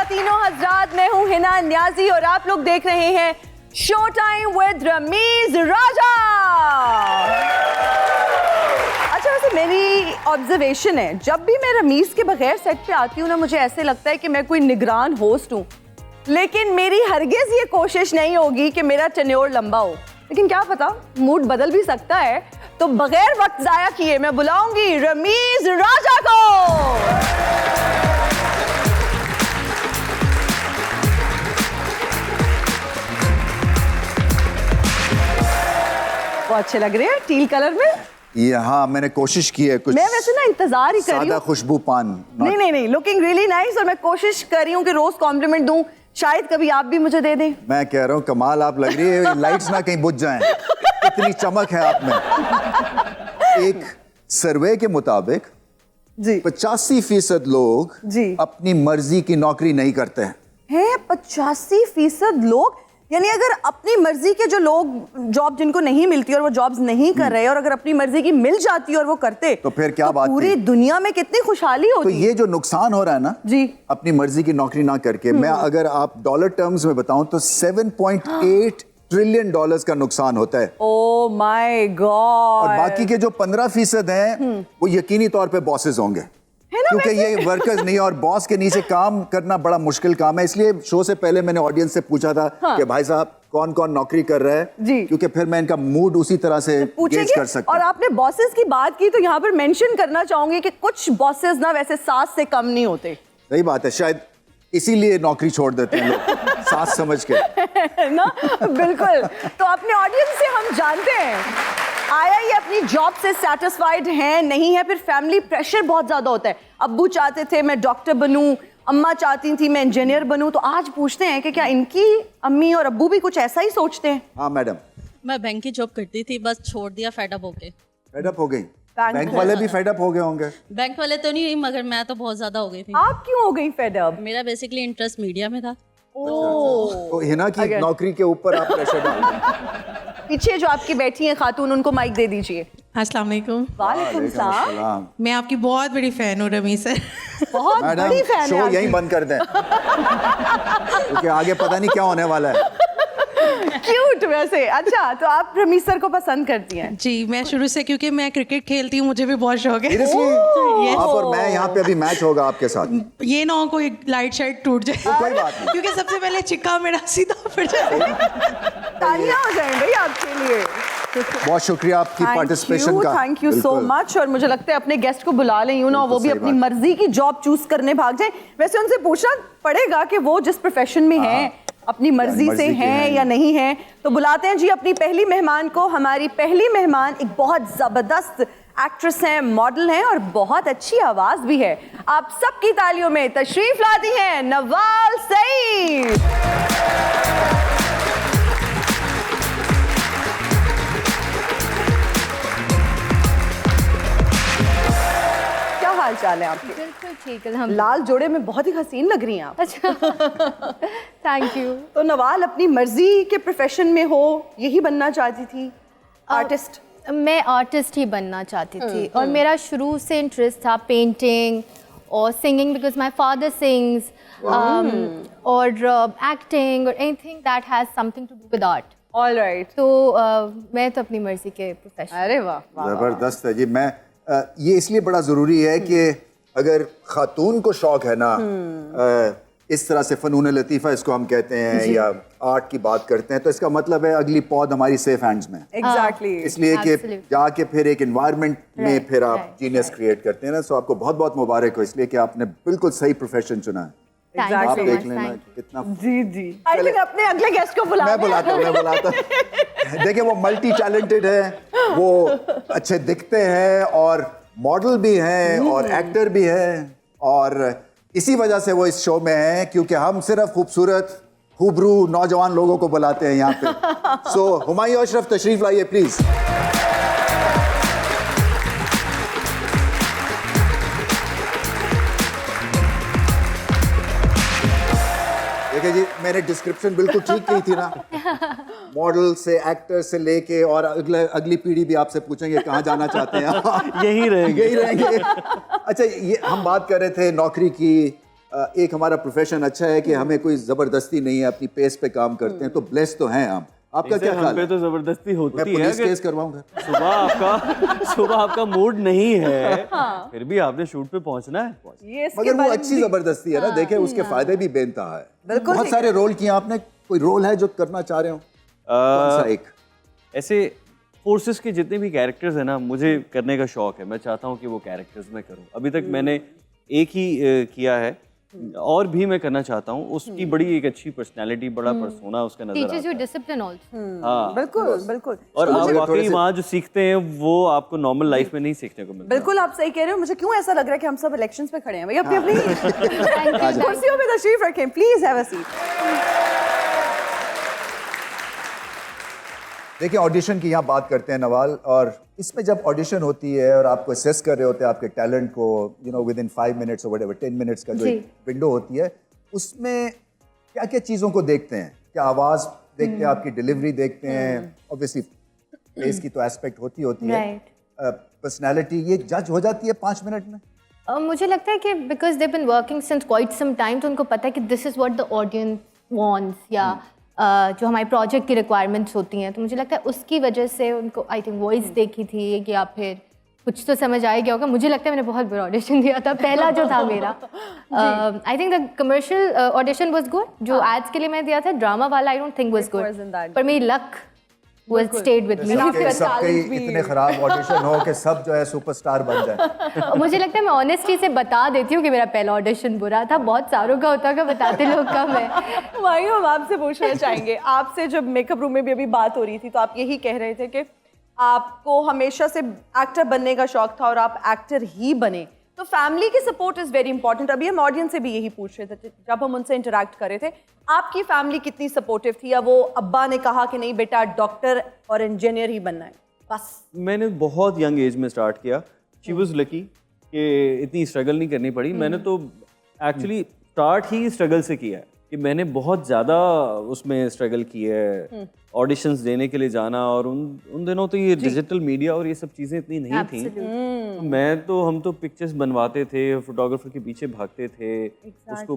ख्वातीनो हजरात, मैं हूँ हिना न्याजी और आप लोग देख रहे हैं शो टाइम विद रमीज राजा। अच्छा, वैसे मेरी ऑब्जर्वेशन है, जब भी मैं रमीज के बगैर सेट पे आती हूँ ना, मुझे ऐसे लगता है कि मैं कोई निगरान होस्ट हूँ, लेकिन मेरी हरगिज ये कोशिश नहीं होगी कि मेरा टेन्योर लंबा हो। लेकिन क्या पता, मूड बदल भी सकता है। तो बगैर वक्त जाया किए मैं बुलाऊंगी रमीज राजा को। वो अच्छे लग रहे हैं टील कलर में। हाँ, मैंने कोशिश की है कुछ। मैं वैसे ना इंतजार ही कर रही हूँ। खुशबू पान। नहीं, लुकिंग रियली नाइस। और मैं कोशिश कर रही हूँ कि रोज कॉम्प्लीमेंट दूं, शायद कभी आप भी मुझे दे दें। मैं कह रहा हूँ कमाल आप लग रही है, लाइट्स ना कहीं बुझ जाएं, इतनी चमक है आप में। एक सर्वे के मुताबिक जी 85% लोग जी अपनी मर्जी की नौकरी नहीं करते हैं। 85% लोग, यानी अगर अपनी मर्जी के जो लोग जॉब जिनको नहीं मिलती और वो जॉब्स नहीं कर रहे, और अगर अपनी मर्जी की मिल जाती और वो करते, तो फिर क्या बात पूरी दुनिया में कितनी खुशहाली होती। तो ये जो नुकसान हो रहा है ना जी, अपनी मर्जी की नौकरी ना करके, मैं अगर आप डॉलर टर्म्स में बताऊं तो 7.8 ट्रिलियन डॉलर्स का नुकसान होता है। Oh my God. और बाकी के जो 15% हैं वो यकीनी तौर पे बॉसेस होंगे, क्योंकि ये वर्कर्स नहीं, और बॉस के नीचे काम करना बड़ा मुश्किल काम है। इसलिए शो से पहले मैंने ऑडियंस से पूछा था कि भाई साहब कौन कौन नौकरी कर रहा है जी, क्योंकि फिर मैं इनका मूड उसी तरह से गेज कर सकता हूं। और आपने बॉसेस की बात की तो यहाँ पर मेंशन करना चाहूंगी कि कुछ बॉसेस ना वैसे सास से कम नहीं होते। सही बात है, शायद इसीलिए नौकरी छोड़ देते हैं लोग सास समझ के ना। बिल्कुल। तो अपने ऑडियंस से हम जानते हैं, आया ये अपनी जॉब से सेटिस्फाइड है, नहीं है, फिर फैमिली प्रेशर बहुत ज्यादा होता है। अब्बू चाहते थे मैं डॉक्टर बनूं, अम्मा चाहती थी मैं इंजीनियर बनूं, तो आज पूछते हैं कि क्या इनकी अम्मी और अब्बू भी कुछ ऐसा ही सोचते हैं? हाँ मैडम। मैं बैंक की जॉब करती थी, बस छोड़ दिया फेडअप होके। फेडअप हो गई? बैंक वाले भी फेडअप हो गए होंगे। बैंक वाले तो नहीं हुई, मगर मैं तो बहुत ज्यादा हो गई थी। आप क्यों हो गई फेडअप? मेरा बेसिकली इंटरेस्ट मीडिया में था। तो हिना की नौकरी के ऊपर आप प्रेशर डाल रहे हैं। पीछे जो आपकी बैठी हैं खातून, उनको माइक दे दीजिए। अस्सलाम वालेकुम। वालेकुम सलाम। मैं आपकी बहुत बड़ी फैन हूँ रमीज सर। बहुत बड़ी फैन है। शो यहीं बंद कर दें क्योंकि आगे पता नहीं क्या होने वाला है। क्यूट वैसे। अच्छा, तो आप रमीज सर को पसंद करती हैं? जी, मैं शुरू से, क्योंकि मैं क्रिकेट खेलती हूँ, मुझे भी बहुत शौक है। Seriously? आप और मैं यहाँ पे अभी मैच होगा आपके साथ। ये ना हो कोई लाइट शाइट टूट जाए। कोई बात नहीं, क्योंकि सबसे पहले चिक्का मेरा सीधा पड़ जाए। तालियां हो जाएं भाई आपके लिए। बहुत शुक्रिया आपकी पार्टिसिपेशन का। Thank you so much. और मुझे लगता है अपने गेस्ट को बुला लें, यू नो, वो भी अपनी मर्जी की जॉब चूज करने भाग जाए। वैसे उनसे पूछना पड़ेगा कि वो जिस प्रोफेशन में हैं अपनी मर्जी से हैं या नहीं हैं। तो बुलाते हैं जी अपनी पहली मेहमान को। हमारी पहली मेहमान एक बहुत जबरदस्त एक्ट्रेस हैं, मॉडल हैं और बहुत अच्छी आवाज भी है। आप सबकी तालियों में तशरीफ लाती हैं नवाल सईद। क्या हाल चाल है आपके? बिल्कुल ठीक है। हम लाल जोड़े में बहुत ही हसीन लग रही हैं आप। अच्छा, थैंक यू। तो नवाल अपनी मर्जी के प्रोफेशन में हो, यही बनना चाहती थी? आर्टिस्ट? मैं आर्टिस्ट ही बनना चाहती थी और मेरा शुरू से इंटरेस्ट था पेंटिंग और singing, because my father sings, और एक्टिंग और anything that has something to do with art. Alright. तो मैं तो अपनी मर्जी के प्रोफेशन। अरे वाह, जबरदस्त है जी। मैं ये इसलिए बड़ा जरूरी है कि अगर खातून को शौक है ना इस तरह से फनून लतीफ़ा इसको हम कहते हैं या आर्ट की बात करते हैं, तो इसका मतलब है अगली पौध हमारी सेफ हैंड्स में। एग्जैक्टली। इसलिए कि जाके फिर एक एनवायरनमेंट में फिर आप जीनियस क्रिएट करते हैं ना। सो आपको बहुत बहुत मुबारक हो, इसलिए कि आपने बिल्कुल सही प्रोफेशन चुना है। आप देख लेना कितना। जी जी। आई थिंक अपने अगले गेस्ट को बुला। मैं बुलाता हूँ। देखिए वो मल्टी टैलेंटेड है, वो अच्छे दिखते हैं और मॉडल भी हैं और एक्टर भी हैं, और इसी वजह से वो इस शो में हैं क्योंकि हम सिर्फ खूबसूरत खूबरू नौजवान लोगों को बुलाते हैं यहाँ पे। सो हुमायूं अशरफ तशरीफ लाइए प्लीज। देखिए जी, मैंने डिस्क्रिप्शन बिल्कुल ठीक की थी ना। मॉडल से एक्टर से लेके, और अगली पीढ़ी भी आपसे पूछेंगे कहाँ जाना चाहते हैं। यही रहेंगे। अच्छा, ये हम बात कर रहे थे नौकरी की, एक हमारा प्रोफेशन अच्छा है कि हमें कोई जबरदस्ती नहीं है, अपनी पेस पे काम करते हैं, तो ब्लेस तो हैं हम। आपका क्या हम ख्याल पे है? तो जबरदस्ती मैं होती है पुलिस कि केस करवाऊंगा। सुबह आपका मूड नहीं है, फिर भी आपने शूट पे पहुंचना है। ये इसके मगर वो बारे में अच्छी भी- जबरदस्ती है ना, देखें उसके फायदे भी बेनतहा है। बिल्कुल बहुत ठीक सारे रोल किए आपने, कोई रोल है जो करना चाह रहे हो? कौन सा एक? ऐसे फोर्सेस के जितने भी कैरेक्टर्स हैं ना, मुझे करने का शौक है। मैं चाहता हूँ कि वो कैरेक्टर्स मैं करूँ। अभी तक मैंने एक ही किया है, और भी मैं करना चाहता हूँ। उसकी बड़ी एक अच्छी पर्सनालिटी, बड़ा पर्सोना उसका नजर Teaches आता you है। discipline also. हाँ, बिल्कुल बिल्कुल और आप मुझे थोड़े वाकई से- वहाँ जो सीखते हैं वो आपको नॉर्मल लाइफ में नहीं सीखने को मिलता। बिल्कुल आप सही कह रहे हो। मुझे क्यों ऐसा लग रहा है कि हम सब इलेक्शंस पे खड़े हैं भाई, अपनी अपनी Thank you. कुर्सियों पे तशरीफ रखें, प्लीज हैव अ सीट। देखिए, ऑडिशन की यहाँ बात करते हैं नवाल, और इसमें जब ऑडिशन होती है और आपको असेस कर रहे होते हैं आपके टैलेंट को, you know, with in 5 minutes और व्हाटएवर 10 मिनट्स का जो जी। एक विंडो होती है, उसमें क्या क्या चीज़ों को देखते हैं? क्या आवाज़ देखते हैं, आपकी डिलीवरी देखते हैं, ऑब्वियसली फेस की तो एस्पेक्ट होती है, पर्सनैलिटी, ये जज हो जाती है 5 मिनट में? मुझे लगता है कि because they been working since quite some time, तो उनको पता है कि this is what the audience wants, या जो हमारे प्रोजेक्ट की रिक्वायरमेंट्स होती हैं, तो मुझे लगता है उसकी वजह से उनको आई थिंक वॉइस देखी थी, या फिर कुछ तो समझ आ गया होगा। मुझे लगता है मैंने बहुत बुरा ऑडिशन दिया था, पहला जो था मेरा। I think the commercial audition was good, जो एड्स के लिए मैं दिया था, ड्रामा वाला I don't think was wasn't good, that पर मेरी luck was stayed with me. सबके इतने खराब ऑडिशन हो कि सब जो है सुपरस्टार बन जाए। मुझे लगता है मैं ऑनेस्टी से बता देती हूँ कि मेरा पहला ऑडिशन बुरा था। बहुत सारों का होता है, बताते लोग कम है। भाई हम आपसे पूछना चाहेंगे, आपसे जब मेकअप रूम में भी अभी बात हो रही थी तो आप यही कह रहे थे कि आपको हमेशा से एक्टर बनने का शौक था और आप एक्टर ही बने, तो फैमिली की सपोर्ट इज़ वेरी इंपॉर्टेंट। अभी हम ऑडियंस से भी यही पूछ रहे थे जब हम उनसे इंटरेक्ट कर रहे थे, आपकी फैमिली कितनी सपोर्टिव थी, या वो अब्बा ने कहा कि नहीं बेटा डॉक्टर और इंजीनियर ही बनना है बस? मैंने बहुत यंग एज में स्टार्ट किया। शी वाज लकी कि इतनी स्ट्रगल नहीं करनी पड़ी। मैंने तो एक्चुअली स्टार्ट ही स्ट्रगल से किया है, कि मैंने बहुत ज़्यादा उसमें स्ट्रगल की है, ऑडिशंस देने के लिए जाना, और उन दिनों तो ये डिजिटल मीडिया और ये सब चीज़ें इतनी नहीं थी। हम तो पिक्चर्स बनवाते थे, फोटोग्राफर के पीछे भागते थे, उसको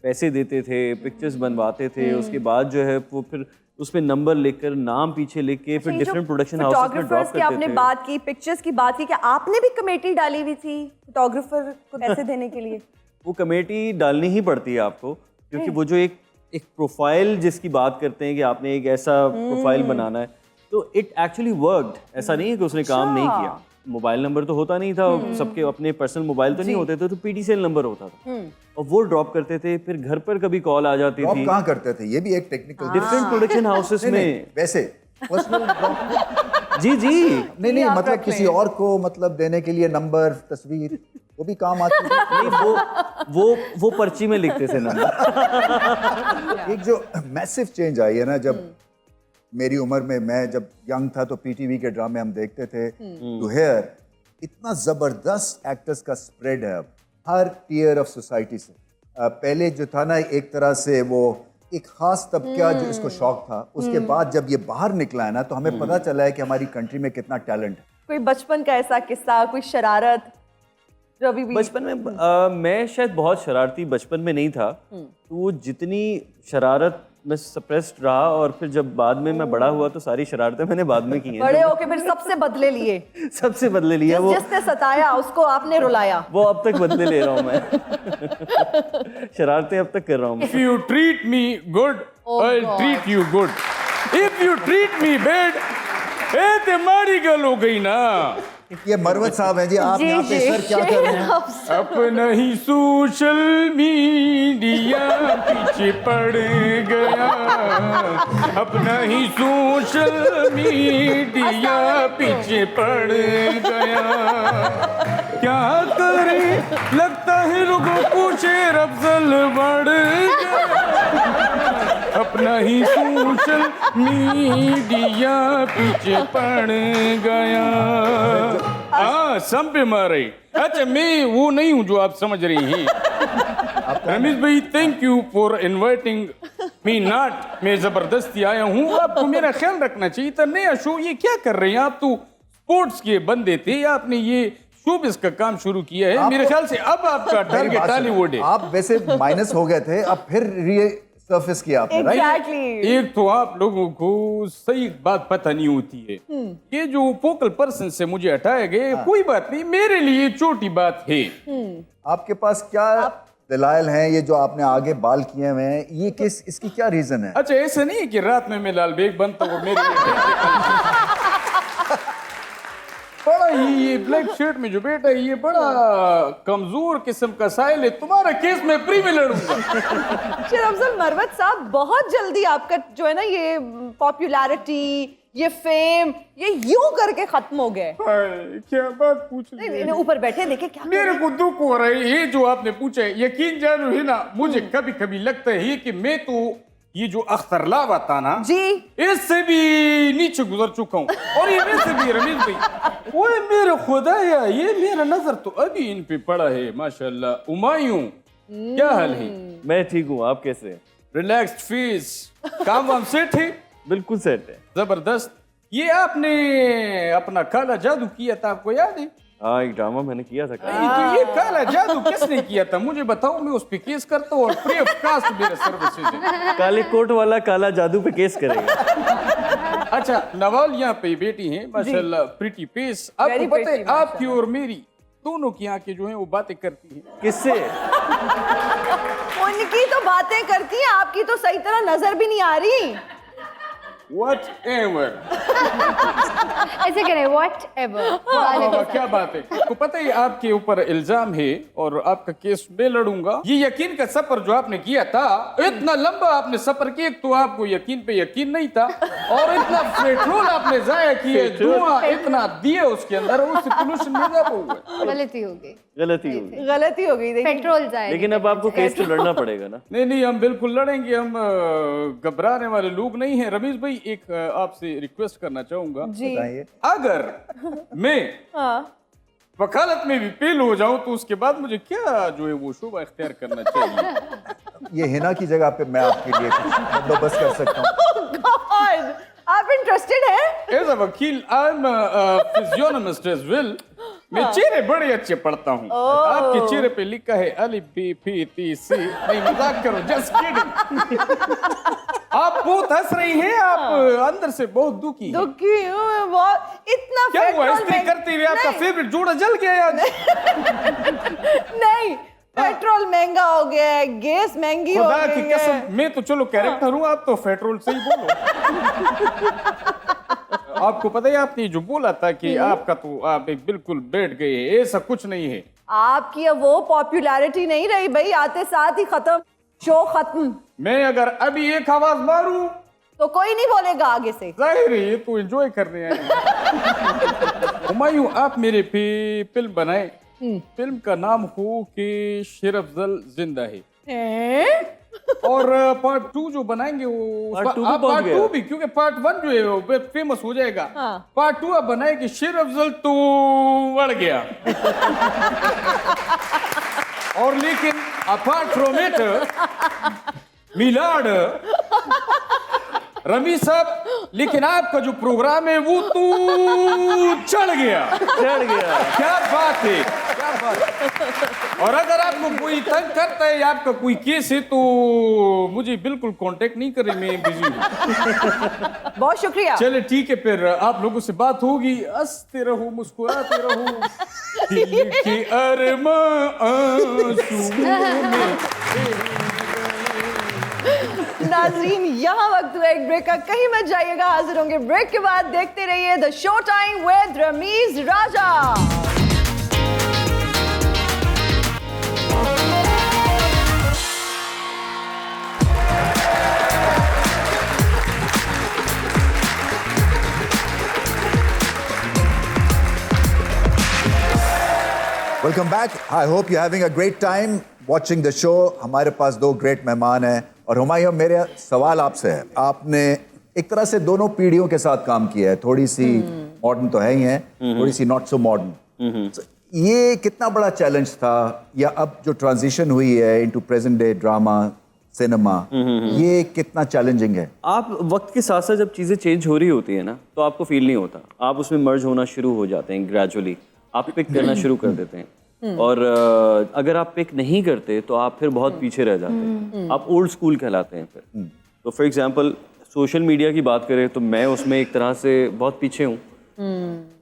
पैसे देते थे, पिक्चर्स बनवाते थे, उसके बाद जो है वो फिर उसमें नंबर लिखकर, नाम पीछे लिख के, फिर डिफरेंट प्रोडक्शन हाउसेस में ड्रॉप फोटोग्राफर्स की करते आपने थे। बात की, पिक्चर्स की बात की, क्या आपने भी कमेटी डाली हुई थी फोटोग्राफर को पैसे देने के लिए? वो कमेटी डालनी ही पड़ती है आपको, क्योंकि वो जो एक प्रोफाइल जिसकी बात करते हैं कि आपने एक ऐसा प्रोफाइल बनाना है, तो इट एक्चुअली वर्कड। ऐसा नहीं है कि उसने काम नहीं किया। मोबाइल नंबर तो होता नहीं था, सबके अपने पर्सनल मोबाइल तो नहीं होते थे, तो पीटीसीएल नंबर होता था, और वो ड्रॉप करते थे। फिर घर पर कभी कॉल आ जाती ड्रॉप थी कहाँ करते थे? ये भी एक टेक्निकल डिफरेंट प्रोडक्शन हाउसेस में। वैसे पर्सनल ड्रॉप जी नहीं, मतलब किसी और को मतलब देने के लिए नंबर, तस्वीर, वो भी काम आती है। नहीं, वो पर्ची में लिखते थे नंबर। एक जो मैसिव चेंज आई है ना, जब मेरी उम्र में, मैं जब यंग था तो पीटीवी के ड्रामे हम देखते थे, टू हियर इतना जबरदस्त एक्टर्स का स्प्रेड है अब हर टियर ऑफ सोसाइटी से। पहले जो था ना, एक तरह से वो एक खास तबका जो इसको शौक था, उसके बाद जब ये बाहर निकला है ना, तो हमें पता चला है कि हमारी कंट्री में कितना टैलेंट है। कोई बचपन का ऐसा किस्सा, कोई शरारत जो अभी भी? बचपन में मैं शायद बहुत शरारती बचपन में नहीं था, तो वो जितनी शरारत मैं सप्रेस्ड रहा, और फिर जब बाद में मैं बड़ा हुआ तो सारी शरारतें मैंने बाद में की हैं। बड़े होके फिर सबसे बदले लिए, सबसे बदले लिया वो, जिसने सताया उसको आपने रुलाया। वो अब तक बदले ले रहा हूँ मैं। शरारतें अब तक कर रहा हूँ मैं। If you treat me good, I'll treat you good. If you treat me bad, ते मारी गल हो गई ना। ये मरवत साहब हैं जी, आप यहाँ पे सर क्या कर रहे हैं? अपना ही सोशल मीडिया पीछे पड़ गया, अपना ही सोशल मीडिया पीछे पड़ गया। क्या करे, लगता है लोगों को शेर अफजल बढ़ गया, अपना ही सोशल मीडिया पीछे पड़ गया। हाँ, सब पे मार रही। अच्छा, मैं वो नहीं हूँ जो आप समझ रही हैं। रमेश भाई, thank you for inviting me not. मैं जबरदस्ती आया हूँ, आपको मेरा ख्याल रखना चाहिए था। नया शो ये क्या कर रहे हैं आप? तो स्पोर्ट्स के बंदे थे, आपने ये शोबिस का काम शुरू किया है। मेरे ख्याल से अब आपका टारगेट टॉलीवुड है। आप वैसे माइनस हो गए थे, अब फिर सरफेस किया आपने, राइट? एग्जैक्टली। एक तो आप लोगों को सही बात पता नहीं होती है। ये जो फोकल पर्सन से मुझे हटाया गया, कोई बात नहीं, मेरे लिए छोटी बात है। आपके पास क्या दलाइल हैं? ये जो आपने आगे बाल किए हुए हैं, ये इसकी क्या रीजन है? अच्छा, ऐसा नहीं है कि रात में मैं लाल बेग बनता हूँ मेरे बड़ा ही ये ब्लैक शर्ट में जो बेटा है, ये बड़ा कमजोर किस्म का साइल है। तुम्हारा केस मैं प्री में लड़ूंगा। शेर अफजल मरवत साहब, बहुत जल्दी आपका जो है ना ये पॉपुलैरिटी, ये फेम, ये यूं करके खत्म हो गए। क्या बात पूछ रही नहीं, है? नहीं, ऊपर बैठे देखे क्या मेरे को दुख हो रहा है ये जो आपने पूछा है। यकीन जानो है ना, मुझे कभी कभी लगता है कि मैं तो ये जो अख्तरलावा था ना जी, इससे भी नीचे गुजर चुका हूँ। और ये वैसे भी रमीज भाई, ओए मेरे खुदाया, ये मेरा नजर तो अभी इन पे पड़ा है माशाल्लाह। हुमायूं, क्या हाल है? मैं ठीक हूँ, आप कैसे हैं? रिलैक्स्ड फेस, काम वाम सेट है? बिल्कुल सेट है। जबरदस्त। ये आपने अपना काला जादू किया था, आपको याद है? हाँ, एक ड्रामा मैंने किया था। नहीं, तो ये काला जादू किसने किया था मुझे बताओ, मैं उस पे केस करता हूँ और फ्री ऑफ कॉस्ट मेरे सर्विसेज है। काले कोट वाला काला जादू पे केस करेगा। अच्छा, नवाल यहाँ पे बेटी हैं माशाल्लाह, प्रीटी फेस। आपको Very पता है pretty, आपकी और मेरी दोनों की आंखें जो हैं वो बातें करती हैं। किससे? उनकी तो बातें करती हैं, आपकी तो सही तरह नजर भी नहीं आ रही। Whatever। ऐसे करें whatever। क्या बात है। आपको पता है आपके ऊपर इल्जाम है और आपका केस मैं लड़ूंगा। ये यकीन का सफर जो आपने किया था, इतना लंबा आपने सफर किया, तो आपको यकीन पे यकीन नहीं था, और इतना पेट्रोल आपने जाया किया, धुआं इतना दिया उसके अंदर, उससे पोल्यूशन में इजाफा हुआ। गलती हो गई, गलती होगी। गलती हो गई, देखिए। पेट्रोल जाए। लेकिन अब आपको केस तो लड़ना पड़ेगा ना। नहीं नहीं, हम बिल्कुल लड़ेंगे, हम घबराने वाले लोग नहीं हैं। रमीज भाई, एक आपसे रिक्वेस्ट करना चाहूंगा। जी, बताइए। अगर मैं हाँ, वकालत में भी फेल हो जाऊं तो उसके बाद मुझे क्या जो है वो शोभा इख्तियार करना चाहिए? ये हिना की जगह पे मैं आपके लिए कुछ बंदोबस्त कर सकता हूँ। God, आप इंटरेस्टेड हैं? एज अ वकील, आई एम फिजियोनमिस्ट एज वेल। मैं चेहरे बड़े अच्छे पढ़ता हूँ। आपके चेहरे पे लिखा है अलिफ बी पी टी सी। नहीं, मजाक करो, जस्ट किडिंग। आप बहुत हंस रही हैं, आप अंदर से बहुत दुखी हैं। दुखी हूँ मैं बहुत। इतना क्या हुआ? पेट्रोल इस्त्री करते हुए आपका नहीं, फेवरेट जोड़ा जल गया आज? नहीं, पेट्रोल महंगा हो गया है, गैस महंगी हो खुदा की गई है। कसम, मैं तो चलो कैरेक्टर हूँ, आप तो पेट्रोल से ही बोलो। आपको पता है आपने जो बोला था कि आपका तो आप एक बिल्कुल बैठ गए, ऐसा कुछ नहीं है। आपकी अब वो पॉपुलैरिटी नहीं रही भाई, आते साथ ही खत्म, शो खत्म। मैं अगर अभी एक आवाज मारूं तो कोई नहीं बोलेगा आगे से। जाहिर है ये तो एंजॉय करने आए हैं। हुमायूं, आप मेरे पे फिल्म बनाए। फिल्म का नाम हो कि शेर अफजल जिंदा है। और पार्ट 2 जो बनाएंगे वो Part 2 पे पहुंच पार्ट गया। 2 भी, क्योंकि पार्ट 1 जो है वो फेमस हो जाएगा। हाँ। पार्ट 2 आप बनाएंगे शेर अफजल तो बढ़ गया। और लेकिन apart from it, Maillard rummy साहब, लेकिन आपका जो प्रोग्राम है वो तो चढ़ गया। क्या बात है, क्या बात है। और अगर आपको कोई तंग करता है या आपका कोई केस है तो मुझे बिल्कुल कांटेक्ट नहीं करें, मैं बिजी हूँ। बहुत शुक्रिया। चले ठीक है, फिर आप लोगों से बात होगी। हंसते रहो, मुस्कुराते रहो, दिल के अरमां आंसुओं में। नाजरीन, यहाँ वक्त हुआ एक ब्रेक का, कहीं मत जाइएगा, हाजिर होंगे ब्रेक के बाद। देखते रहिए the show time with Rameez Raja. Welcome back. I hope you having a great time watching the show. हमारे पास 2 ग्रेट मेहमान हैं और हुमायूं, मेरा सवाल आपसे है। आपने एक तरह से दोनों पीढ़ियों के साथ काम किया है, थोड़ी सी मॉडर्न तो है ही है, थोड़ी सी नॉट सो मॉडर्न। ये कितना बड़ा चैलेंज था, या अब जो ट्रांजिशन हुई है into present day drama cinema, ये कितना चैलेंजिंग है? आप वक्त के साथ साथ जब चीज़ें चेंज हो रही होती है ना, तो आपको फील नहीं होता, आप उसमें मर्ज होना शुरू हो जाते हैं ग्रेजुअली। आप पिक करना शुरू कर देते हैं। और अगर आप पिक नहीं करते तो आप फिर बहुत पीछे रह जाते हैं, आप ओल्ड स्कूल कहलाते हैं फिर। तो फॉर एग्जांपल सोशल मीडिया की बात करें तो मैं उसमें एक तरह से बहुत पीछे हूँ,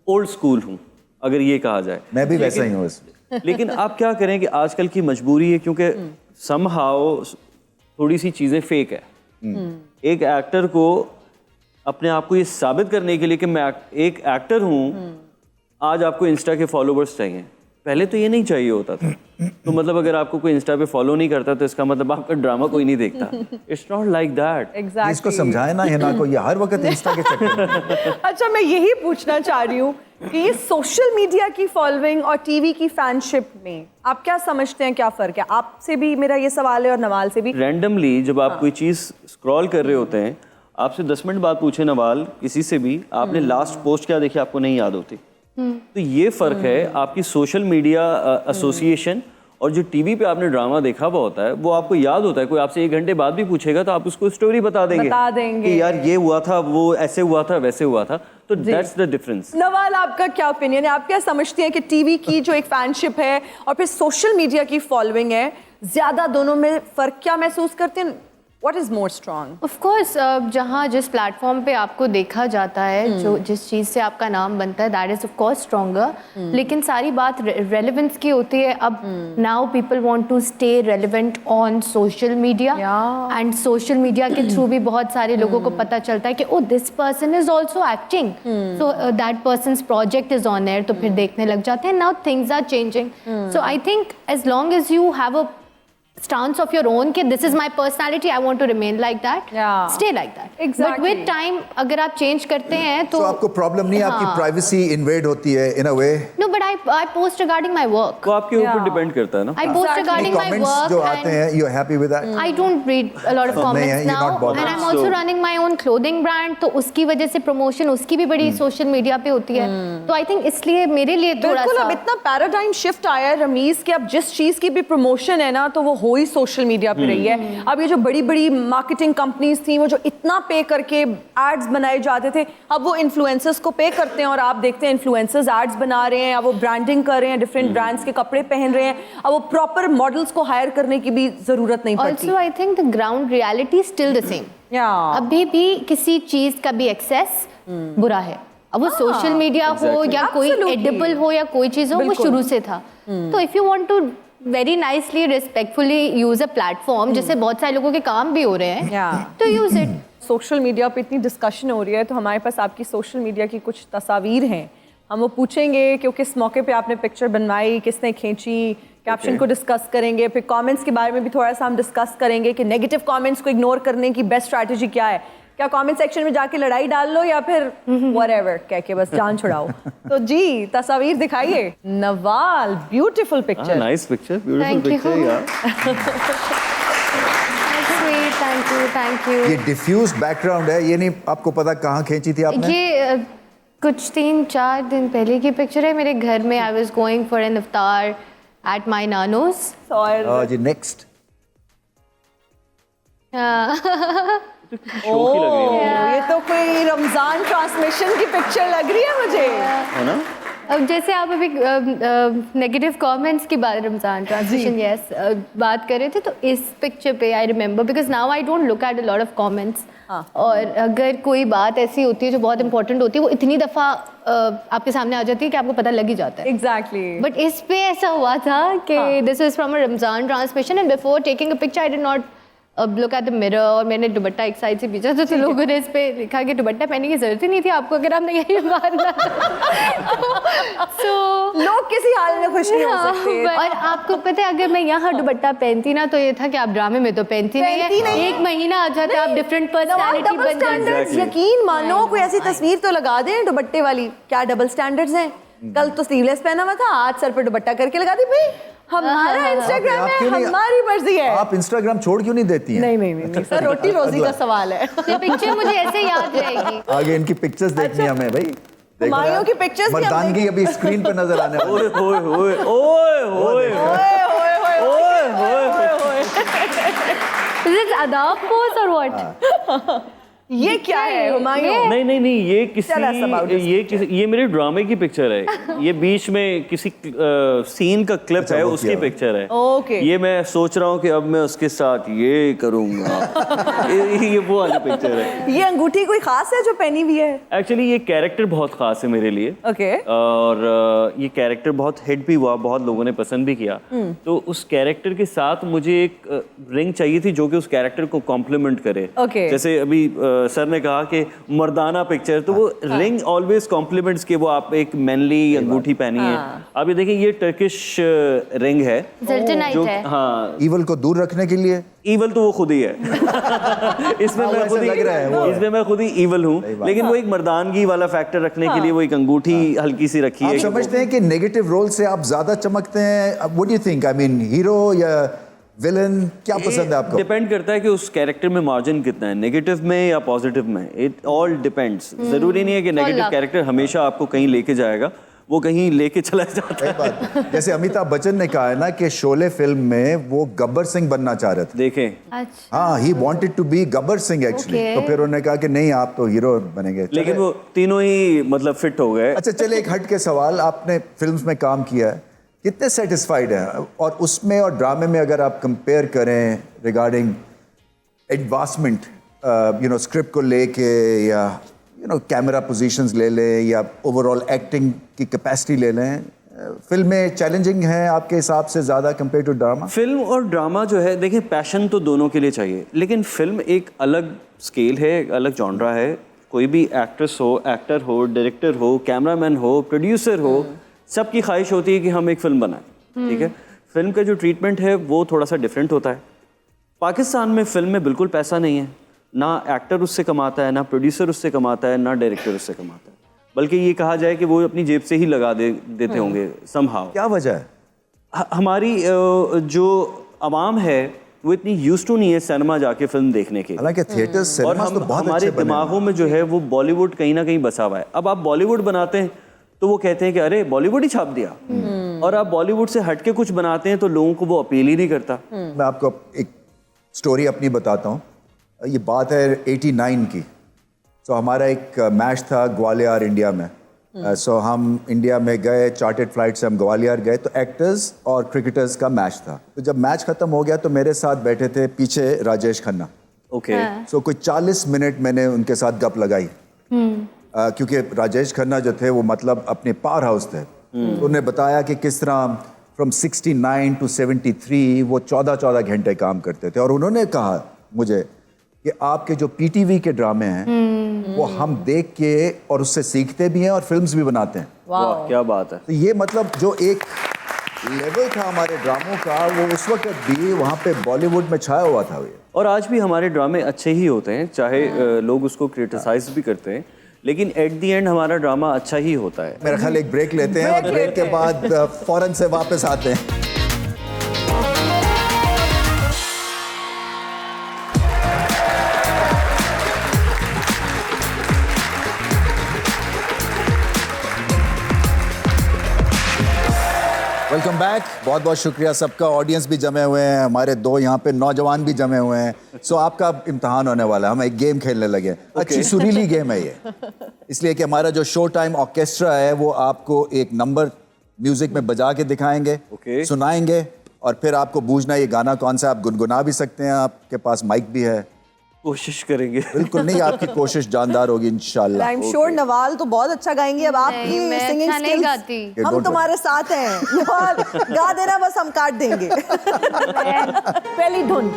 ओल्ड स्कूल हूँ अगर ये कहा जाए। मैं भी वैसा ही हूँ इसमें। लेकिन आप क्या करें कि आजकल की मजबूरी है, क्योंकि समहाउ थोड़ी सी चीज़ें फेक है। एक एक्टर को अपने आप को ये साबित करने के लिए कि मैं एक एक्टर हूँ, आज आपको इंस्टा के फॉलोवर्स चाहिए, पहले तो ये नहीं चाहिए होता था। तो मतलब अगर आपको कोई इंस्टा पे फॉलो नहीं करता तो इसका मतलब आपका ड्रामा कोई नहीं देखता। It's not like that. इसको समझाए ना हिना को, ये हर वक्त इंस्टा के चक्कर में। अच्छा, मैं यही पूछना चाह रही हूँ कि ये सोशल मीडिया की फॉलोइंग और टीवी की फैनशिप में आप क्या समझते हैं, क्या फ़र्क है? आपसे भी मेरा ये सवाल है और नवाल से भी। रैंडमली जब आप कोई चीज़ स्क्रॉल कर रहे होते हैं, आपसे 10 मिनट बाद पूछे नवाल किसी से भी, आपने लास्ट पोस्ट क्या देखी आपको नहीं याद होती। तो ये फ़र्क है आपकी सोशल मीडिया एसोसिएशन और जो टीवी पे आपने ड्रामा देखा हुआ होता है वो आपको याद होता है। कोई आपसे 1 घंटे बाद भी पूछेगा तो आप उसको स्टोरी बता देंगे कि यार ये हुआ था, वो ऐसे हुआ था, वैसे हुआ था। तो दैट्स द डिफरेंस। नवाल, आपका क्या ओपिनियन है? आप क्या समझते हैं कि टीवी की जो एक फैनशिप है और फिर सोशल मीडिया की फॉलोइंग है, ज्यादा दोनों में फर्क क्या महसूस करते हैं? What is more strong? Of course जहाँ जिस प्लेटफॉर्म पे आपको देखा जाता है, जो जिस चीज़ से आपका नाम बनता है, that is of course stronger. लेकिन सारी बात रेलेवेंस की होती है। अब now people want to stay relevant on social media, and social media के थ्रू भी बहुत सारे लोगों को पता चलता है कि oh this person is also acting, so that person's project is on air, तो फिर देखने लग जाते हैं। Now things are changing, so I think as long as you have a stance of your own कि this is my personality, I want to remain like that, stay like that. Exactly. But with time अगर आप change करते हैं तो आपको problem नहीं है, आपकी प्राइवेसी इन्वेड होती है इन अ वे। No, but I post regarding my work. वो आपके ऊपर डिपेंड करता है ना। I post regarding my comments work जो आते हैं, you are happy with that? I don't read a lot of comments you're now, not bothered. and I'm also running my own clothing brand, तो उसकी वजह से प्रमोशन उसकी भी बड़ी सोशल मीडिया पे होती है। तो आई थिंक इसलिए मेरे लिए थोड़ा बिल्कुल, सा अब इतना पैराडाइम शिफ्ट आया है रमीज कि अब जिस चीज की भी प्रमोशन है ना तो वो हो ही सोशल मीडिया पे रही है। अब ये जो बड़ी बड़ी मार्केटिंग कंपनीज थी वो जो इतना पे करके एड्स बनाए जाते थे, अब वो इन्फ्लुएंसर्स को पे करते हैं और आप देखते हैं इन्फ्लुएंसर्स एड्स बना रहे हैं, अब वो ब्रांडिंग कर रहे हैं, डिफरेंट ब्रांड्स के कपड़े पहन रहे हैं, अब वो प्रॉपर मॉडल्स को हायर करने की भी जरूरत नहीं पड़ती। Also I think the ground reality still the same. अभी भी किसी चीज का भी एक्सेस बुरा है। अब वो सोशल मीडिया हो या कोई एडिबल हो या कोई चीज हो, वो शुरू से था। तो if you want to very nicely respectfully use a platform जिससे बहुत सारे लोगों के काम भी हो रहे हैं, तो यूज इट। सोशल मीडिया पे इतनी डिस्कशन हो रही है तो हमारे पास आपकी सोशल मीडिया की कुछ तस्वीर हैं, हम वो पूछेंगे कि किस मौके पे आपने पिक्चर बनवाई, किसने खींची, कैप्शन को डिस्कस करेंगे, फिर कमेंट्स के बारे में भी थोड़ा सा हम डिस्कस करेंगे कि नेगेटिव कमेंट्स को इग्नोर करने की बेस्ट स्ट्रैटेजी क्या है। क्या कमेंट सेक्शन में जाके लड़ाई डाल लो या फिर व्हाटएवर कह के बस जान छुड़ाओ। तो जी तस्वीर दिखाइए। Nawal, beautiful picture. Nice picture, beautiful picture यार। Thank you. ये डिफ्यूज बैकग्राउंड है, ये नहीं आपको पता कहाँ खींची थी आपने? ये कुछ 3-4 दिन पहले की पिक्चर है मेरे घर में। I was going for an iftar at my नानोस। और जी नेक्स्ट। ये तो कोई रमजान ट्रांसमिशन की पिक्चर लग रही है मुझे, है ना? अब जैसे आप अभी नेगेटिव कमेंट्स की बात, रमजान ट्रांसमिशन यस बात कर रहे थे, तो इस पिक्चर पे I remember because now I don't look at a lot of comments. और अगर कोई बात ऐसी होती है जो बहुत इंपॉर्टेंट होती है, वो इतनी दफ़ा आपके सामने आ जाती है कि आपको पता लग ही जाता है। एग्जैक्टली। बट इस पे ऐसा हुआ था कि this is from a Ramzan transmission and before taking a picture I did not look at the mirror, और मैंने दुपट्टा एक साइड से पीछा तो लोगों ने इस पे लिखा कि दुपट्टा पहनने की जरूरत ही नहीं थी आपको अगर आपने यही मारना। लोग किसी हाल में खुश नहीं हो सकते। और आपको पता है अगर मैं यहाँ दुपट्टा पहनती ना तो ये था कि आप ड्रामे में तो पहनती नहीं है, एक महीना आ जाता है आप डिफरेंट पर्सनालिटी बन जाती। यकीन मानो कोई ऐसी तस्वीर तो लगा दें दुपट्टे वाली। क्या डबल स्टैंडर्ड्स हैं? कल तो स्लीवलेस पहना हुआ था, आज सर पे दुपट्टा करके लगा दी। भाई हमारा इंस्टाग्राम है, हमारी मर्जी है। आप इंस्टाग्राम छोड़ क्यों नहीं देती हैं? नहीं सर, रोटी रोजी का सवाल है। ये पिक्चर मुझे ऐसे याद रहेगी। आगे इनकी पिक्चर्स देखनी हमें भाई। हुमायूं की पिक्चर्स भी मर्दानगी अभी स्क्रीन पे नजर आने वाली। ओए ओए ओए ओए ओए ओए। Is it adab pose or what? ये क्या है हुमायूं? नहीं ये Tell us about this ये मेरे ड्रामे की पिक्चर है। ये बीच में किसी सीन का क्लिप है, वो उसकी किया। पिक्चर है। Okay. ये मैं सोच रहा हूँ कि अब मैं उसके साथ ये करूँगा। ये वो वाली पिक्चर है। ये अंगूठी कोई खास है जो पहनी हुई है? एक्चुअली ये कैरेक्टर बहुत खास है मेरे लिए। ओके। और ये कैरेक्टर बहुत हिट भी हुआ, बहुत लोगों ने पसंद भी किया। तो उस कैरेक्टर के साथ मुझे एक रिंग चाहिए थी जो कि उस कैरेक्टर को कॉम्प्लीमेंट करे। Okay. जैसे अभी सर ने कहा कि मर्दाना पिक्चर, तो वो रिंग ऑलवेज कॉम्प्लीमेंट्स के वो आप एक मैनली अंगूठी पहनी है। आप ये देखिए, ये टर्किश रिंग है Ziltonite जो, है। हाँ, ईवल को दूर रखने के लिए। ईवल तो वो खुद ही है। इसमें मैं ऐसे खुद लग रहा है वो ही है। इसमें मैं खुद ही ईवल हूँ, लेकिन वो एक मर्दानगी वाला फैक्टर रखने के लिए वो एक अंगूठी हल्की सी रखी आप है। समझते हैं कि नेगेटिव रोल से आप ज्यादा चमकते हैं? What do you think? I mean hero या विलन, क्या पसंद है आपको? डिपेंड करता है कि उस कैरेक्टर में मार्जिन कितना है, नेगेटिव में या पॉजिटिव में। It all depends. जरूरी नहीं है कि नेगेटिव कैरेक्टर हमेशा आपको कहीं लेके जाएगा, वो कहीं लेके चला जाता सही है। बात। जैसे अमिताभ बच्चन ने कहा है ना कि शोले फिल्म में वो गब्बर सिंह बनना चाह रहे थे। देखें, अच्छा। हाँ, he wanted to be Gabbar Singh actually. Okay. तो फिर उन्होंने कहा कि नहीं, आप तो हीरो बनेंगे। लेकिन वो तीनों ही मतलब फिट हो गए। अच्छा, चले एक हट के सवाल, आपने फिल्म्स में काम किया है, कितने सेटिस्फाइड हैं? और उसमें और ड्रामे में अगर आप कंपेयर करें रिगार्डिंग एडवांसमेंट, स्क्रिप्ट को लेके या कैमरा पोजीशंस ले लें या ओवरऑल एक्टिंग की कैपेसिटी ले लें, फिल्में चैलेंजिंग हैं आपके हिसाब से ज़्यादा कंपेयर टू ड्रामा? फिल्म और ड्रामा जो है, देखिए पैशन तो दोनों के लिए चाहिए, लेकिन फिल्म एक अलग स्केल है, एक अलग जॉनरा है। कोई भी एक्ट्रेस हो, एक्टर हो, डायरेक्टर हो, कैमरामैन हो, प्रोड्यूसर हो, सबकी ख्वाहिश होती है कि हम एक फिल्म बनाएं। ठीक है, फिल्म का जो ट्रीटमेंट है वो थोड़ा सा डिफरेंट होता है। पाकिस्तान में फिल्म में बिल्कुल पैसा नहीं है, ना एक्टर उससे कमाता है, ना प्रोड्यूसर उससे कमाता है, ना डायरेक्टर उससे कमाता है, बल्कि ये कहा जाए कि वो अपनी जेब से ही लगा देते होंगे समहाउ। क्या वजह है? हमारी जो आवाम है वो इतनी यूज्ड टू नहीं है सिनेमा जाके फिल्म देखने के। हालांकि थिएटर्स, और सिनेमास तो बहुत हमारे अच्छे बने हैं। दिमागों में जो है वो बॉलीवुड कहीं ना कहीं बसा हुआ है। अब आप बॉलीवुड बनाते हैं तो वो कहते हैं कि अरे बॉलीवुड ही छाप दिया, और आप बॉलीवुड से हटके कुछ बनाते हैं तो लोगों को वो अपील ही नहीं करता। मैं आपको एक स्टोरी अपनी बताता हूँ। ये बात है 89 की। सो हमारा एक मैच था ग्वालियर इंडिया में। सो हम इंडिया में गए, चार्टेड फ्लाइट से हम ग्वालियर गए, तो एक्टर्स और क्रिकेटर्स का मैच था। तो जब मैच खत्म हो गया तो मेरे साथ बैठे थे पीछे राजेश खन्ना। ओके। सो कोई 40 मिनट मैंने उनके साथ गप लगाई। क्योंकि राजेश खन्ना जो थे वो मतलब अपने पावर हाउस थे। तो उन्होंने बताया कि किस तरह फ्रॉम 69 टू 73 वो 14-14 घंटे काम करते थे। और उन्होंने कहा मुझे कि आपके जो पीटीवी के ड्रामे हैं वो हम देख के और उससे सीखते भी हैं और फिल्म्स भी बनाते हैं। वाह, क्या बात है। तो ये मतलब जो एक लेवल था हमारे ड्रामों का, वो उस वक्त भी वहाँ पे बॉलीवुड में छाया हुआ था। और आज भी हमारे ड्रामे अच्छे ही होते हैं, चाहे लोग उसको क्रिटिसाइज भी करते हैं, लेकिन एट द एंड हमारा ड्रामा अच्छा ही होता है। मेरा ख्याल एक ब्रेक लेते हैं और ब्रेक के बाद फौरन से वापस आते हैं। Welcome back. बहुत बहुत शुक्रिया सबका। ऑडियंस भी जमे हुए हैं, हमारे दो यहाँ पे नौजवान भी जमे हुए हैं। सो आपका इम्तिहान होने वाला है। हम एक गेम खेलने लगे। अच्छी सुरीली गेम है ये, इसलिए कि हमारा जो शो टाइम ऑर्केस्ट्रा है वो आपको एक नंबर म्यूजिक में बजा के दिखाएंगे, सुनाएंगे, और फिर आपको बूझना ये गाना कौन सा। आप गुनगुना भी सकते हैं, आपके पास माइक भी है। कोशिश करेंगे। बिल्कुल नहीं, आपकी कोशिश जानदार होगी इंशाल्लाह। आई एम श्योर नवाल तो बहुत अच्छा गाएंगे। अब आपकी मैं सिंगिंग अच्छा नहीं गाती। हम तुम्हारे साथ हैं नवाल, गा देना, बस हम काट देंगे। पहली धुन।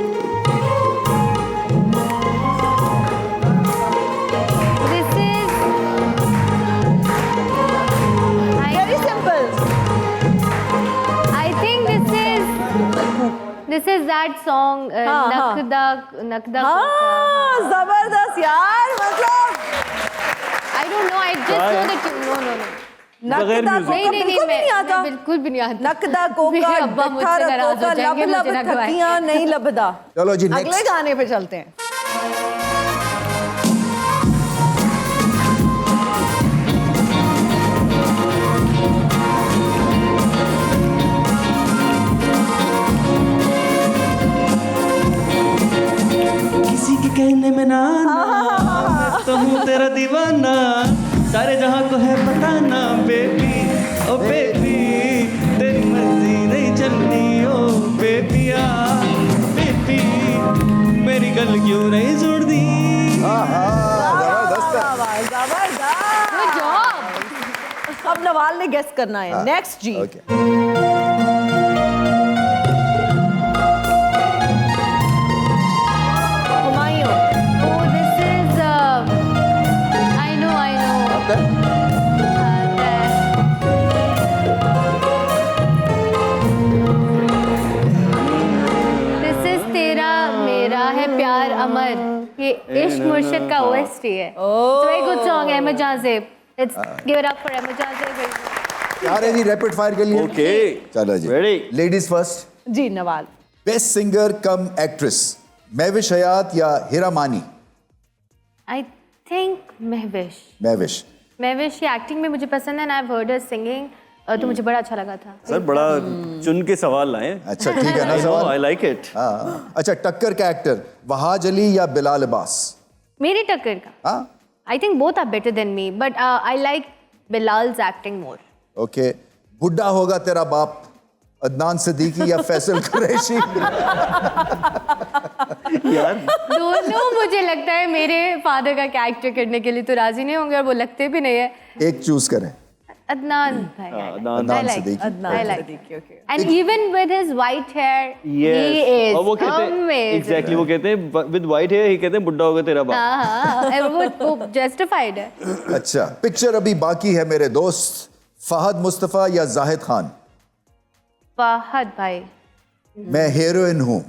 Very simple. I think this is that song Nakda. हाँ, जबरदस्त यार, मतलब I don't know. I just know the tune. No. नकदा कोका बिल्कुल भी नहीं आता। बिल्कुल भी नहीं आता। नकदा कोका मेरे अब्बा मुझसे डठा नाराज हो कोका जाएंगे, लब मुझे लब ना गवाए। थकियां नहीं लबदा। चलो जी, अगले नेक्स्ट। गाने पे चलते हैं। किसी के कहने में ना तेरा दीवाना, सारे जहां को है बताना बेबी, ओ बेबी तेरी मर्जी नहीं चलनी, ओ बेबिया बेबी मेरी गल क्यों नहीं जोड़नी। जबरदस्त है। जबरदस्त। Good job. अब नवाल ने गेस करना है। नेक्स्ट जी। Okay Humayun. Oh, this is. I know. आता है? This is तेरा मेरा है प्यार अमर। ये इश्क मुर्शिद का OST है। It's a very good song. Ahmed Jazeb. Let's give it up for Ahmed Jazeb. आ रहे जी रैपिड फायर के लिए। ओके चलो जी। Ready? Ladies first. जी Nawal. Best singer cum actress, Mahwish Hayat या हिरा मानी? I think Mahwish. महविश। महविश की एक्टिंग में मुझे पसंद है, I've heard her singing, तो मुझे बड़ा अच्छा लगा था। सर बड़ा चुन के सवाल लाए। अच्छा ठीक है ना आई सवाल। Like it. हाँ अच्छा, टक्कर का एक्टर वहाज अली या बिलाल अब्बास? मेरी टक्कर का हाँ I think both are better than me, but I like Bilal's acting more. Okay. बुढ़ा होगा तेरा बाप, अदनान सिद्दीकी या फैसल कुरैशी? यार दोनों मुझे लगता है मेरे फादर का कैरेक्टर करने के लिए तो राजी नहीं होंगे और वो लगते भी नहीं है। एक चूज करें। अदनान भाई। Adnan I like Siddiqui. I like Siddiqui, okay. And even with his white hair, he और वो is कहते हैं amazing. एग्जैक्टली वो कहते हैं विद वाइट हेयर ही कहते हैं बुड्ढा होगा तेरा बाप। हाँ, वो justified है। अच्छा, पिक्चर अभी बाकी है मेरे दोस्त, फहद मुस्तफा या जाहिद खान? फहद भाई। मैं हीरोइन हूँ,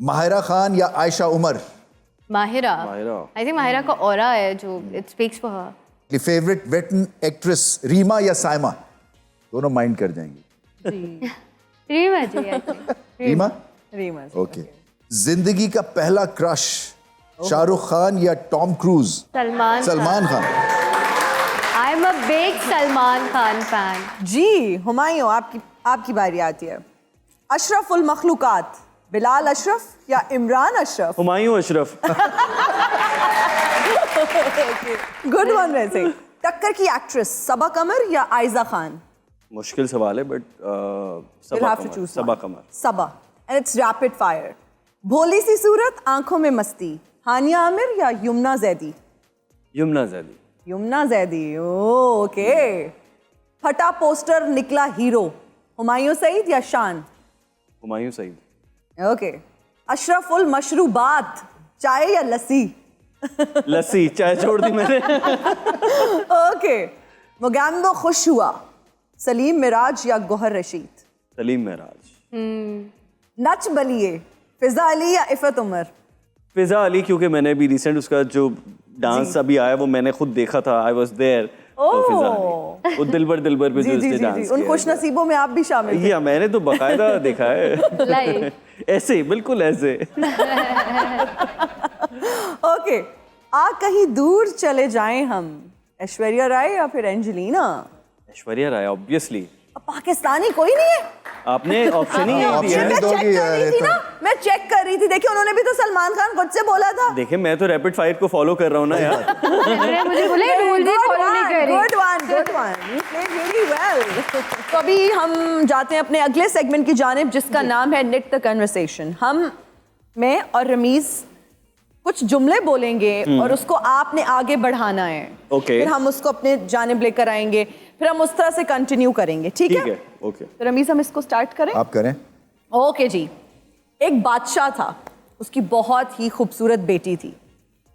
माहिरा खान या आयशा उमर? माहिरा। माहिरा। I think माहिरा का ऑरा है जो it speaks for her. Favourite veteran actress Reema या साइमा? दोनों माइंड कर जाएंगी। Reema ji I think. Reema? Reema. Okay. जिंदगी का पहला क्रश, शाहरुख खान या Tom Cruise? Salman Khan. I'm a big Salman Khan fan. जी हुमायूं, आपकी बारी आती है। अशरफुल मखलूकात, बिलाल अशरफ या इमरान अशरफ? हुमायूं अशरफ। गुड वन वैसे। टक्कर की एक्ट्रेस, सबा कमर या आयजा खान? मुश्किल सवाल है but You'll have to choose Saba one. Qamar. Saba. And it's rapid fire. भोली सी सूरत, आंखों में मस्ती, हानिया आमिर या युमना जैदी? यमुना ज़ैदी। युमना जैदी। ओके। फटा पोस्टर निकला हीरो, हुमायूं सईद या शान? हुमायूं सईद। ओके। अशरफुल मशरूबात, चाय या लस्सी? लस्सी, चाय छोड़ दी मैंने। ओके। मुगैम्बो खुश हुआ, सलीम मिराज या गौहर रशीद? सलीम महराज। नच बलिए, फिजा अली या इफ़त उमर? फिजा अली, क्योंकि मैंने भी रिसेंट उसका जो डांस अभी आया वो मैंने खुद देखा था, आई वाज देयर। तो फिजा अली, वो दिलबर पे जो उसने डांस उन किया खुश नसीबों में आप भी शामिल थे। या मैंने तो बकायदा देखा है। Live. ऐसे बिल्कुल ऐसे। ओके। आ कहीं दूर चले जाएं हम, ऐश्वर्या राय या फिर एंजेलिना? ऐश्वर्या राय ऑब्वियसली। अब पाकिस्तानी कोई नहीं है। आपने ऑप्शन ही नहीं दिया option है। ही दोगी यार, ये तो। मैं चेक कर रही थी। देखिए उन्होंने भी तो सलमान खान खुद से बोला था। देखिए मैं तो रैपिड फायर को फॉलो कर रहा हूँ ना यार। मुझे बोले रूल भी फॉलो नहीं कर रही। Good one. You played really well. तो अभी हम जाते हैं अपने अगले सेगमेंट की जानिब, जिसका नाम है निट द कन्वर्सेशन। मैं और रमीज कुछ जुमले बोलेंगे और उसको आपने आगे बढ़ाना है। Okay. फिर हम उसको अपने जानिब लेकर आएंगे, फिर हम उस तरह से कंटिन्यू करेंगे। ठीक ठीक है? है, ओके। तो रमीज हम इसको स्टार्ट करें। आप करें। ओके जी। एक बादशाह था, उसकी बहुत ही खूबसूरत बेटी थी।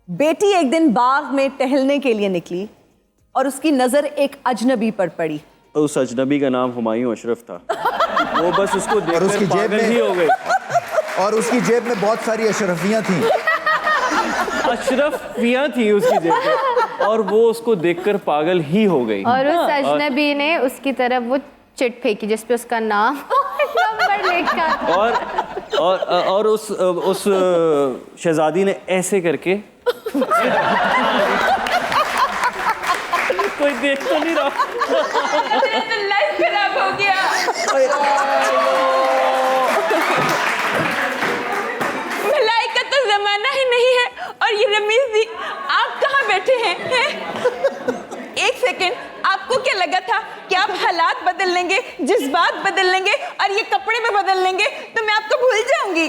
बेटी एक दिन बाग में टहलने के लिए निकली और उसकी नजर एक अजनबी पर पड़ी। तो उस अजनबी का नाम हुमायूं अशरफ था। वो बस उसको और उसकी देखकर जेब पागल में- ही हो गई। और उसकी जेब में बहुत सारी अशरफियां थी। अशरफियां थी उसकी जेब में और वो उसको देखकर पागल ही हो गई। और उस अजनबी ने उसकी तरफ वो चिट फेंकी जिस पे उसका नाम नंबर लिखा। और उस शहजादी ने ऐसे करके कोई देख तो नहीं रहा। लाइफ खराब हो गया। मलाई का तो जमाना पता ही नहीं है। और ये रमीज जी, आप कहाँ बैठे हैं? एक सेकेंड, आपको क्या लगा था कि आप हालात बदल लेंगे, जज्बात बदल लेंगे और ये कपड़े में बदल लेंगे तो मैं आपको भूल जाऊंगी?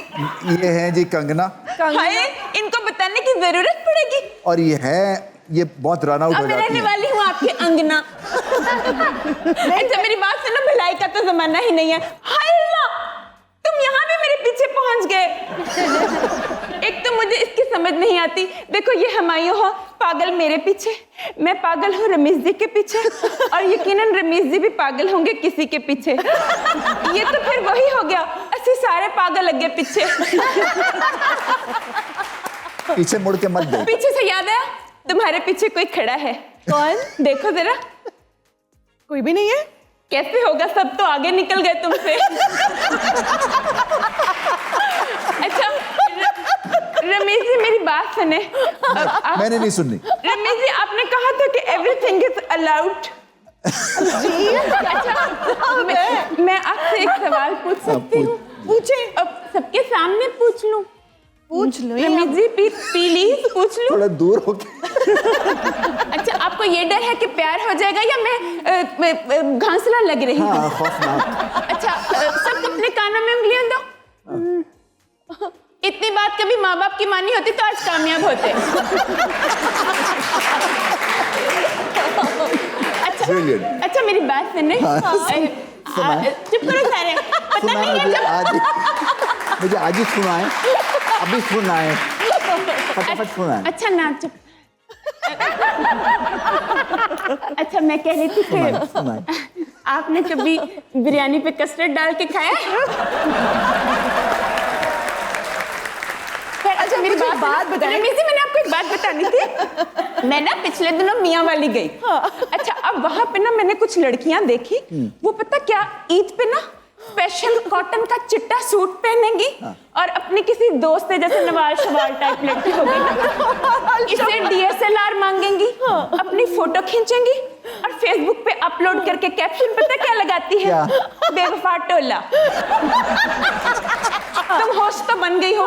ये है जी कंगना, हाय, इनको बताने की जरूरत पड़ेगी। और ये बहुत रन आउट अब हो मैं जाती रहने है। वाली हूँ आपके अंगना। अच्छा मेरी बात सुनो, भलाई का तो जमाना ही नहीं है। हाय अल्लाह, तुम यहाँ भी मेरे पीछे पहुंच गए। एक तो मुझे इसकी समझ नहीं आती। देखो ये हुमायूं हो पागल मेरे पीछे, मैं पागल हूँ रमीज जी के पीछे, और यकीनन रमीज जी भी पागल होंगे किसी के पीछे। ये तो फिर वही हो गया, असि सारे पागल लगे पीछे। पीछे मुड़ के मत देख। पीछे से याद आया, तुम्हारे पीछे कोई खड़ा है। कौन? देखो जरा। कोई भी नहीं है। कैसे होगा, सब तो आगे निकल गए तुमसे। अच्छा रमेश जी मेरी बात सुने। मैंने नहीं सुननी। रमेश जी आपने कहा था कि एवरीथिंग इज अलाउड। अच्छा मैं आपसे एक सवाल पूछ सकती हूँ? पूछे। अब सबके सामने पूछ लूं? पूछ लो रमेश जी प्लीज पूछ लूं? थोड़ा दूर होके। अच्छा आपको ये डर है कि प्यार हो जाएगा या मैं घांसला लग रही हूँ? हाँ, खौफनाक। अच्छा सब अपने कानों में उंगलियां दो। इतनी बात कभी माँ बाप की मानी होती तो आज कामयाब होते। Brilliant. अच्छा मेरी बात सुने। चुप करो सारे। पता नहीं है जब मुझे आज ही सुनाए, अभी सुनाए, फटाफट सुनाए। अच्छा ना चुप। अच्छा मैं कह रही थी कि आपने कभी बिरयानी पे कस्टर्ड डाल के खाया? अच्छा मेरी बात बताइए। रमेश जी मैंने आपको एक बात बतानी थी। मैं ना पिछले दिनों मियाँ वाली गई। अच्छा अब वहां पे ना मैंने कुछ लड़कियां देखी, वो पता क्या ईद पे ना स्पेशल कॉटन का चिट्टा सूट पहनेंगी और अपनी किसी दोस्त से जैसे नवाज शवाल टाइप लड़की होगी ना, इसे DSLR मांगेंगी, अपनी फोटो खींचेंगी और फेसबुक पे अपलोड करके कैप्शन पता क्या लगाती है? बेवफा टोला। तुम होस्ट तो बन गई हो,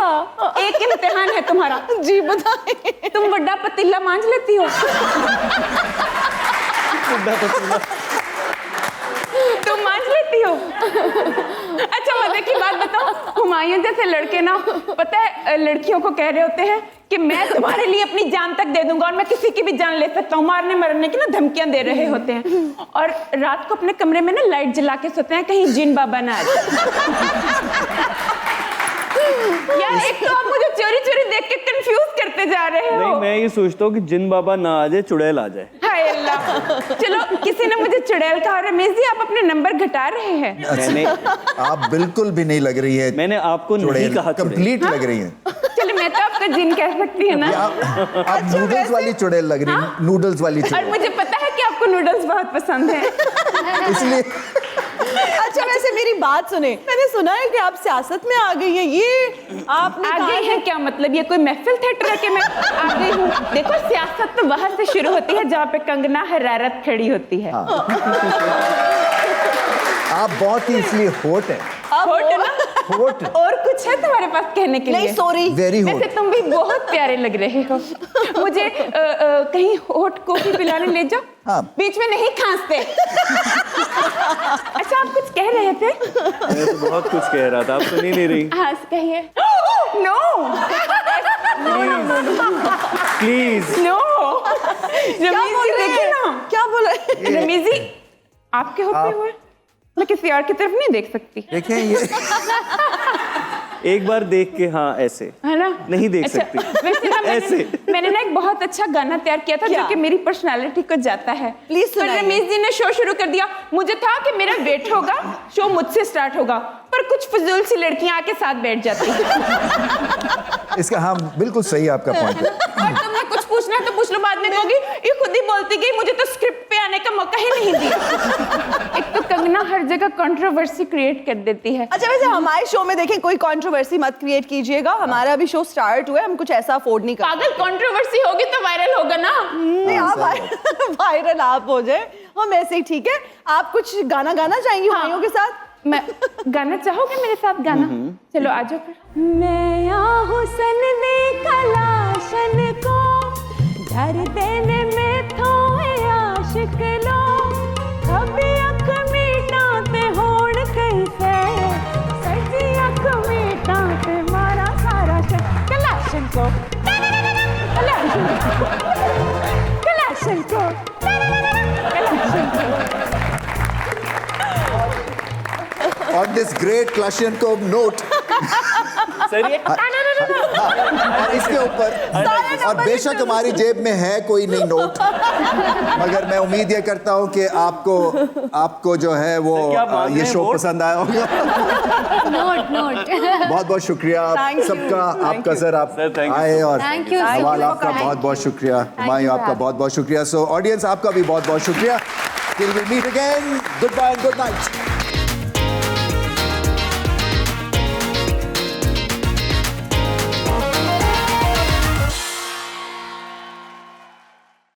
एक इम्तिहान है तुम्हारा। जी बताएं। तुम बड़ा पतीला मांझ लेती हो। तुम मांझ लेती हो। अच्छा मजे की बात बताओ, हुमायूं जैसे लड़के ना पता है लड़कियों को कह रहे होते हैं कि मैं तुम्हारे लिए अपनी जान तक दे दूंगा और मैं किसी की भी जान ले सकता हूँ, मारने मरने की ना धमकियां दे रहे होते हैं, और रात को अपने कमरे में ना लाइट जला के सोते हैं कहीं जिन बाबा ना आ जाए। यार एक तो आप मुझे चोरी चोरी देख के कंफ्यूज करते जा रहे हो। नहीं मैं ये सोचता हूँ कि जिन बाबा ना आ जाए चुड़ैल आ जाए। हाय अल्लाह। चलो किसी ने मुझे चुड़ैल कहा। रमेश जी आप अपने नंबर घटा रहे हैं। मैंने आप बिल्कुल भी नहीं लग रही है। मैंने आपको नहीं कहा चुड़ैल। कंप्लीट लग रही है। चलो मैं तो आपका जिन कह सकती है ना। आप नूडल्स वाली चुड़ैल लग रही है। नूडल्स वाली और चुड़ैल। मुझे पता है कि आपको नूडल्स बहुत पसंद है। इसलिए अच्छा वैसे मेरी बात सुने, मैंने सुना है कि आप सियासत में आ गई हैं। ये आपने आ गई है क्या मतलब? ये कोई महफिल थिएटर है कि मैं आ गई हूँ? देखो सियासत तो वहां से शुरू होती है जहाँ पे कंगना हरारत खड़ी होती है। आप बहुत ही इसलिए होट है। होट है ना? होट। और कुछ है तुम्हारे पास कहने के लिए? नहीं सॉरी। वेरी होट। वैसे तुम भी बहुत प्यारे लग रहे हो। मुझे कहीं होट कॉफी पिलाने ले जाओ। हाँ। बीच में नहीं खांसते। अच्छा आप कुछ कह रहे थे? मैं तो बहुत कुछ कह रहा था, आप सुन ही नहीं रही। हाँ कहिए। No please. नो। क्या रमीज बोल जी रहे देखिए हैं? ना। क्या बोल रहे हैं? रमीज जी आपके होते हुए मैं किसी और की तरफ नहीं देख सकती, देखें ये एक बार देख के हाँ ऐसे है ना? नहीं देख अच्छा, सकती। वैसे ना ऐसे। मैंने ना एक बहुत अच्छा गाना तैयार किया था क्या? जो कि मेरी पर्सनालिटी को जाता है। Please पर सुनाइए। रमेश जी ने शो शुरू कर दिया। मुझे था कि मेरा वेट होगा, शो मुझसे स्टार्ट होगा, पर कुछ फजूल सी लड़कियां आके साथ बैठ जाती हैं। इसका हाँ बिल्कुल सही आपका पॉइंट है। और तुमने कुछ पूछना है तो पूछ लो, बाद में कहोगी ये खुद ही बोलती गई, मुझे तो स्क्रिप्ट पे आने का मौका ही नहीं दिया। एक तो कंगना हर जगह कंट्रोवर्सी क्रिएट कर देती है। अच्छा वैसे हमारे शो में देखें कोई कंट्रोवर्सी मत क्रिएट कीजिएगा, हमारा अभी शो स्टार्ट हुआ है, हम कुछ ऐसा अफोर्ड नहीं कर पागल, कंट्रोवर्सी होगी तो वायरल होगा ना। नहीं आप वायरल आप हो जाए, हम ऐसे ही ठीक है। आप कुछ गाना गाना चाहेंगे हुमायूं के साथ? मैं गाना चाहोगे मेरे साथ गाना? चलो आ जाओ फिर। मैं हुसन दे कलाशन को डर देने में थोए आशिक लो कभी अख मीटाते होड़ कैसे सजी अख मीटाते मारा सारा कलाशन को कलाशन को कलाशन को कलाशन को। On this great Kalashnikov note, और इसके ऊपर और बेशक हमारी जेब में है कोई नहीं नोट, मगर मैं उम्मीद ये करता हूँ कि आपको जो है वो ये शो पसंद आया होगा। नोट बहुत बहुत शुक्रिया आप सबका, आपका सर आप आए और सवाल आपका बहुत बहुत शुक्रिया, हुमायूं आपका बहुत बहुत शुक्रिया। सो ऑडियंस आपका भी बहुत बहुत शुक्रिया। Till we meet again, goodbye and good night.